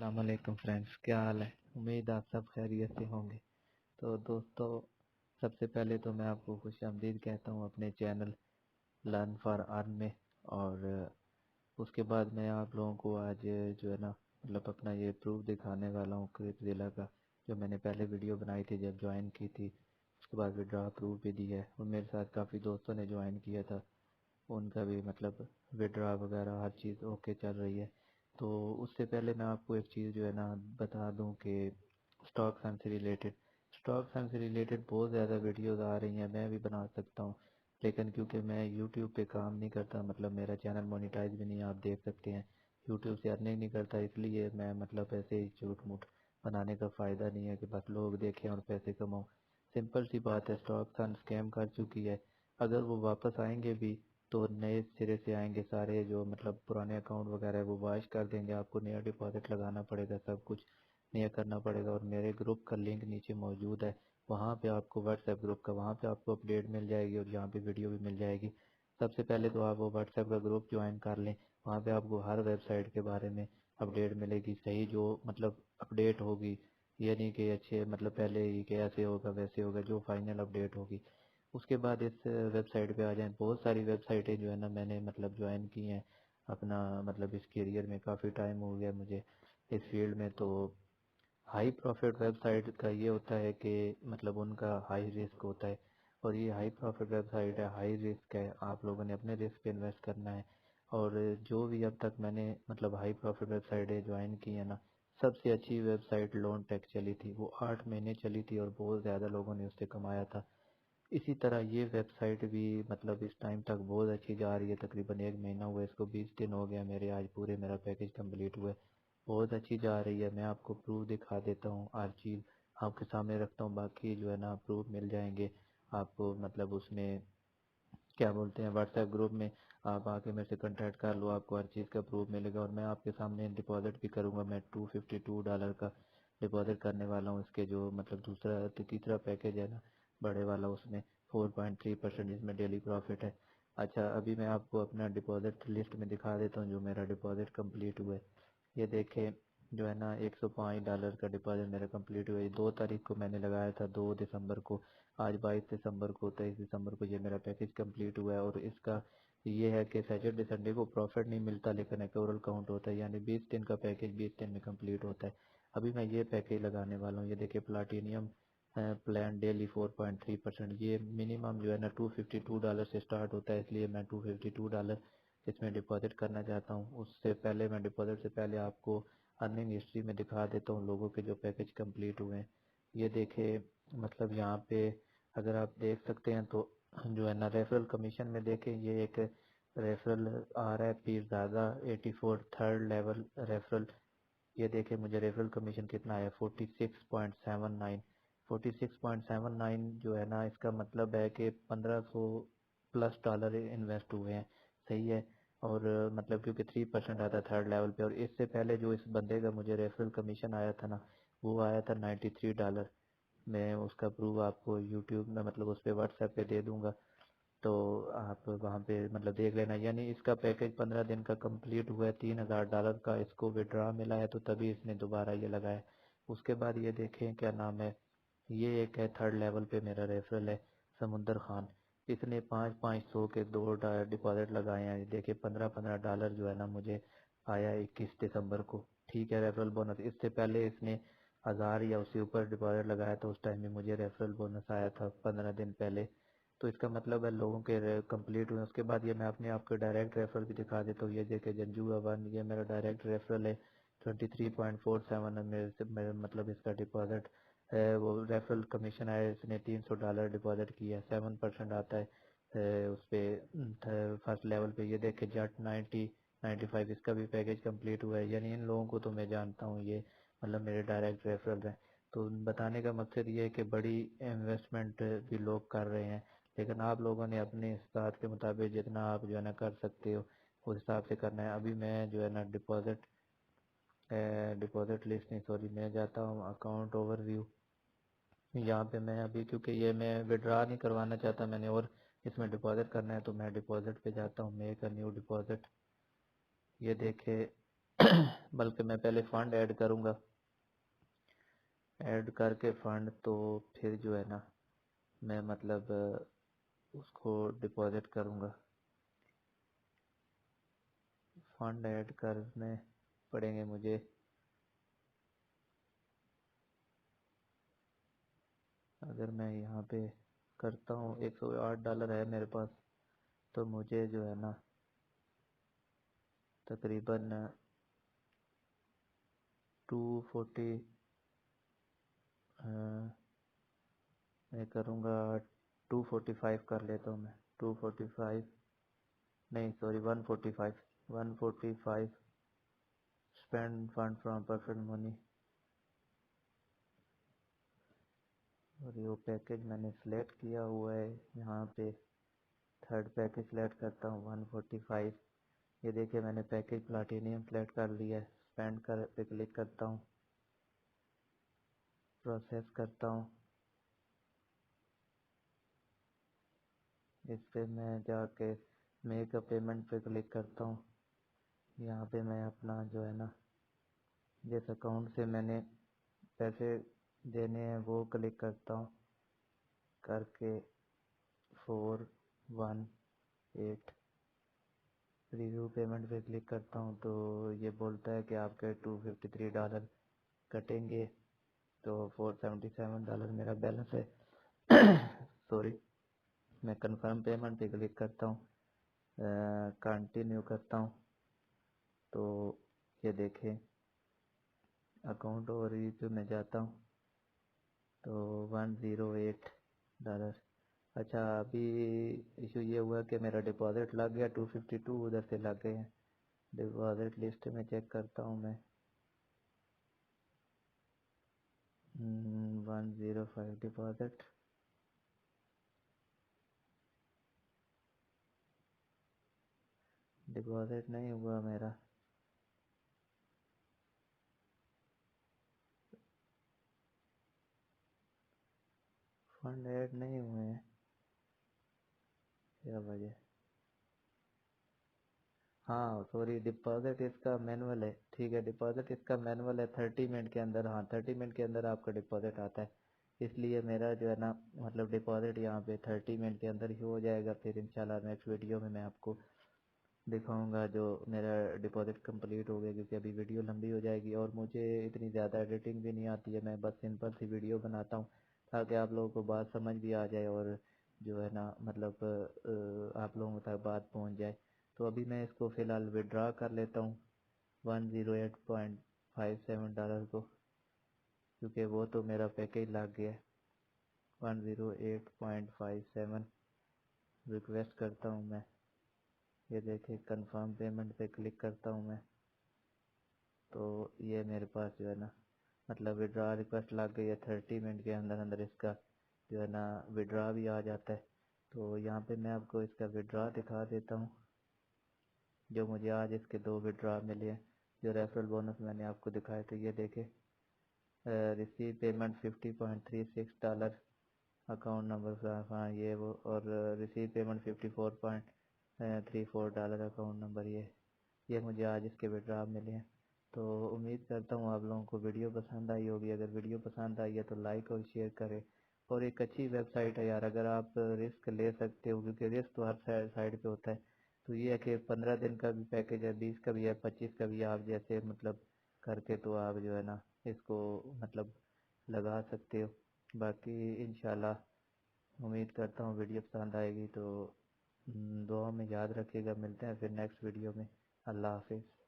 अस्सलाम वालेकुम फ्रेंड्स, क्या हाल है। उम्मीद आप सब खैरियत से होंगे। तो दोस्तों, सबसे पहले तो मैं आपको खुशामदीद कहता हूँ अपने चैनल लर्न फॉर अर्न में। और उसके बाद मैं आप लोगों को आज जो है ना मतलब अपना ये प्रूफ दिखाने वाला हूँ क्रिप्ज़िला का, जो मैंने पहले वीडियो बनाई थी जब ज्वाइन की थी। उसके बाद विड्रॉ प्रूफ भी दिया है और मेरे साथ काफ़ी दोस्तों ने ज्वाइन किया था, उनका भी मतलब विड्रॉ वगैरह हर चीज़ ओके चल रही है। तो उससे पहले मैं आपको एक चीज़ जो है ना बता दूं कि स्टॉक से रिलेटेड बहुत ज़्यादा वीडियोस आ रही हैं, मैं भी बना सकता हूँ, लेकिन क्योंकि मैं यूट्यूब पे काम नहीं करता, मतलब मेरा चैनल मोनेटाइज भी नहीं है, आप देख सकते हैं यूट्यूब से अर्निंग नहीं करता, इसलिए मैं मतलब ऐसे ही झूठ मूठ बनाने का फ़ायदा नहीं है कि बस लोग देखें और पैसे कमाओ। सिंपल सी बात है, स्टॉक स्कैम कर चुकी है। अगर वो वापस आएंगे भी तो नए सिरे से आएंगे सारे, जो मतलब पुराने अकाउंट वगैरह है वो वॉश कर देंगे, आपको नया डिपॉजिट लगाना पड़ेगा, सब कुछ नया करना पड़ेगा। और मेरे ग्रुप का लिंक नीचे मौजूद है, वहाँ पे आपको व्हाट्सएप ग्रुप का, वहाँ पे आपको अपडेट मिल जाएगी और यहाँ पे वीडियो भी मिल जाएगी। सबसे पहले तो आप वो व्हाट्सएप का ग्रुप ज्वाइन कर लें, वहाँ पे आपको हर वेबसाइट के बारे में अपडेट मिलेगी, सही जो मतलब अपडेट होगी, ये नहीं कि अच्छे मतलब पहले ही कि ऐसे होगा वैसे होगा, जो फाइनल अपडेट होगी। उसके बाद इस वेबसाइट पे आ जाएं। बहुत सारी वेबसाइटें जो है ना मैंने मतलब ज्वाइन की हैं अपना, मतलब इस करियर में काफ़ी टाइम हो गया मुझे इस फील्ड में। तो हाई प्रॉफिट वेबसाइट का ये होता है कि मतलब उनका हाई रिस्क होता है, और ये हाई प्रॉफिट वेबसाइट है, हाई रिस्क है, आप लोगों ने अपने रिस्क पे इन्वेस्ट करना है। और जो भी अब तक मैंने मतलब हाई प्रॉफिट वेबसाइटें ज्वाइन की है ना, सबसे अच्छी वेबसाइट लोन टेक चली थी, वो 8 महीने चली थी और बहुत ज़्यादा लोगों ने उससे कमाया था। इसी तरह ये वेबसाइट भी मतलब इस टाइम तक बहुत अच्छी जा रही है, तकरीबन 1 महीना हुआ इसको, 20 दिन हो गया मेरे, आज पूरे मेरा पैकेज कंप्लीट हुआ है, बहुत अच्छी जा रही है। मैं आपको प्रूफ दिखा देता हूँ, हर चीज़ आपके सामने रखता हूँ, बाकी जो है ना प्रूफ मिल जाएंगे आपको, मतलब उसमें क्या बोलते हैं व्हाट्सएप ग्रुप में आप आके मेरे से कांटेक्ट कर लो, आपको हर चीज़ का प्रूफ मिलेगा। और मैं आपके सामने डिपॉजिट भी करूँगा, मैं $252 का डिपॉजिट करने वाला हूँ इसके, जो मतलब तीसरा पैकेज है ना बड़े वाला, उसमें 4.3% जिसमें डेली प्रॉफिट है। अच्छा, अभी मैं आपको अपना डिपॉजिट लिस्ट में दिखा देता हूँ जो मेरा डिपॉजिट कंप्लीट हुआ है। ये देखें, जो है ना $105 का डिपॉजिट मेरा कंप्लीट हुआ है। 2 तारीख को मैंने लगाया था, 2 दिसंबर को, आज 22 दिसंबर को, 23 दिसंबर को ये मेरा पैकेज कंप्लीट हुआ है। और इसका ये है कि सैटरडे संडे को प्रॉफिट नहीं मिलता, लेकिन एक्यूरल काउंट होता है, यानी 20 दिन का पैकेज 20 दिन में कंप्लीट होता है। अभी मैं ये पैकेज लगाने वाला हूँ, ये देखिए प्लाटिनियम प्लान डेली 4.3%, ये मिनिमम जो है ना $252 से स्टार्ट होता है, इसलिए मैं $252 इसमें डिपॉजिट करना चाहता हूँ। उससे पहले मैं डिपॉजिट से पहले आपको अर्निंग हिस्ट्री में दिखा देता हूँ लोगों के जो पैकेज कंप्लीट हुए हैं। ये देखे, मतलब यहाँ पे अगर आप देख सकते हैं तो जो है ना रेफरल कमीशन में देखें, ये एक रेफरल आ रहा है पीरजादा 84 थर्ड लेवल रेफरल। ये देखें मुझे रेफरल कमीशन कितना आया, 46.79। 46.79 जो है ना, इसका मतलब है कि $1500+ इन्वेस्ट हुए हैं, सही है। और मतलब क्योंकि 3% आता है थर्ड लेवल पे, और इससे पहले जो इस बंदे का मुझे रेफरल कमीशन आया था ना, वो आया था $93। मैं उसका प्रूफ आपको यूट्यूब में मतलब उस पर व्हाट्सएप पे दे दूंगा, तो आप वहाँ पे मतलब देख लेना। यानी इसका पैकेज 15 दिन का कंप्लीट हुआ है, $3000 का इसको विड्रॉ मिला है, तो तभी इसने दोबारा ये लगाया। उसके बाद ये देखें क्या नाम है, ये एक है थर्ड लेवल पे मेरा रेफरल है, समुंदर खान, इसने 5-5 सौ के 2 डिपॉजिट लगाए हैं। देखिए $15-15 जो है ना मुझे आया 21 दिसंबर को, ठीक है रेफरल बोनस। इससे पहले इसने 1000 या उससे ऊपर डिपॉजिट लगाया था, उस टाइम में मुझे रेफरल बोनस आया था 15 दिन पहले। तो इसका मतलब है लोगों के कंप्लीट हुए। उसके बाद ये मैं अपने आपको डायरेक्ट रेफरल भी दिखा देता हूँ, ये देखे जंजू अवन, ये मेरा डायरेक्ट रेफरल है, 23.47 है मेरे मतलब इसका डिपॉजिट है। वो रेफरल कमीशन आया, इसने $300 डिपॉजिट किया है, 7% आता है उस पे फर्स्ट लेवल पे। ये देखे जट 90-95, इसका भी पैकेज कंप्लीट हुआ है। यानी इन लोगों को तो मैं जानता हूँ, ये मतलब मेरे डायरेक्ट रेफरल है। तो बताने का मकसद ये है कि बड़ी इन्वेस्टमेंट भी लोग कर रहे हैं, लेकिन आप लोगों ने अपने इस्तात के मुताबिक जितना आप जो है ना कर सकते हो उस हिसाब से करना है। अभी मैं जो है ना डिपॉजिट लिस्ट नहीं, सॉरी, मैं जाता हूँ अकाउंट ओवरव्यू। यहाँ पे मैं अभी, क्योंकि ये मैं विड्रॉ नहीं करवाना चाहता मैंने, और इसमें डिपॉजिट करना है, तो मैं डिपॉजिट पे जाता हूँ, मेक अ न्यू डिपॉजिट। ये देखे बल्कि मैं पहले फ़ंड ऐड करूँगा, ऐड करके फ़ंड तो फिर जो है ना मैं मतलब उसको डिपॉजिट करूँगा। फ़ंड ऐड करने पड़ेंगे मुझे। अगर मैं यहाँ पे करता हूँ, $108 है मेरे पास, तो मुझे जो है ना तकरीबन 240 मैं करूँगा 245 कर लेता हूँ मैं। 245 नहीं sorry 145 spend fund from perfect money. और ये पैकेज मैंने सिलेक्ट किया हुआ है, यहाँ पे थर्ड पैकेज सिलेक्ट करता हूँ 145। ये देखिए मैंने पैकेज प्लाटिनियम सिलेक्ट कर लिया है। स्पेंड कर पे क्लिक करता हूँ, प्रोसेस करता हूँ। इस पे मैं जाके मेक अ पेमेंट पे क्लिक करता हूँ। यहाँ पे मैं अपना जो है ना जिस अकाउंट से मैंने पैसे देने हैं वो क्लिक करता हूँ, करके 418 रिव्यू पेमेंट पे क्लिक करता हूँ। तो ये बोलता है कि आपके $253 कटेंगे, तो $477 मेरा बैलेंस है। सॉरी, मैं कंफर्म पेमेंट पे क्लिक करता हूँ, कंटिन्यू करता हूँ। तो ये देखें अकाउंट ओवरव्यू पे मैं जाता हूँ तो $108। अच्छा, अभी इशू ये हुआ कि मेरा डिपॉजिट लग गया 252, उधर से लग गए हैं। डिपॉजिट लिस्ट में चेक करता हूँ मैं। 105 डिपॉजिट, डिपॉजिट नहीं हुआ मेरा। फंड ऐड नहीं हुए हैं, क्या वजह? हाँ सॉरी, डिपॉजिट इसका मैनुअल है। ठीक है, डिपॉजिट इसका मैनुअल है 30 मिनट के अंदर। हाँ 30 मिनट के अंदर आपका डिपॉजिट आता है, इसलिए मेरा जो है ना मतलब डिपॉजिट यहाँ पे 30 मिनट के अंदर ही हो जाएगा। फिर इंशाल्लाह नेक्स्ट वीडियो में मैं आपको दिखाऊंगा जो मेरा डिपॉजिट कंप्लीट हो गया, क्योंकि अभी वीडियो लंबी हो जाएगी और मुझे इतनी ज़्यादा एडिटिंग भी नहीं आती है। मैं बस सिंपल सी वीडियो बनाता हूँ ताकि आप लोगों को बात समझ भी आ जाए और जो है ना मतलब आप लोगों तक बात पहुँच जाए। तो अभी मैं इसको फ़िलहाल विड्रा कर लेता हूँ $108.57 को, क्योंकि वो तो मेरा पैकेज लग गया है। 108.57 रिक्वेस्ट करता हूँ मैं। ये देखिए कंफर्म पेमेंट पे क्लिक करता हूँ मैं, तो ये मेरे पास जो है ना मतलब विड्रा रिक्वेस्ट लग गई है। 30 मिनट के अंदर अंदर इसका जो है ना विड्रा भी आ जाता है। तो यहाँ पे मैं आपको इसका विड्रा दिखा देता हूँ, जो मुझे आज इसके 2 विड्रा मिले हैं। जो रेफरल बोनस मैंने आपको दिखाए थे, ये देखे रिसीव पेमेंट $50.36 अकाउंट नंबर, हाँ ये वो, और रिसीव पेमेंट $54.34 अकाउंट नंबर, ये मुझे आज इसके विड्रा मिले हैं। तो उम्मीद करता हूँ आप लोगों को वीडियो पसंद आई होगी। अगर वीडियो पसंद आई है तो लाइक और शेयर करें। और एक अच्छी वेबसाइट है यार, अगर आप रिस्क ले सकते हो, क्योंकि रिस्क तो हर साइड पे होता है। तो ये है कि 15 दिन का भी पैकेज है, 20 का भी है, 25 का भी है। आप जैसे मतलब करके तो आप जो है ना इसको मतलब लगा सकते हो। बाकी इंशाल्लाह उम्मीद करता हूँ वीडियो पसंद आएगी, तो दुआ में याद रखिएगा। मिलते हैं फिर नेक्स्ट वीडियो में। अल्लाह हाफिज़।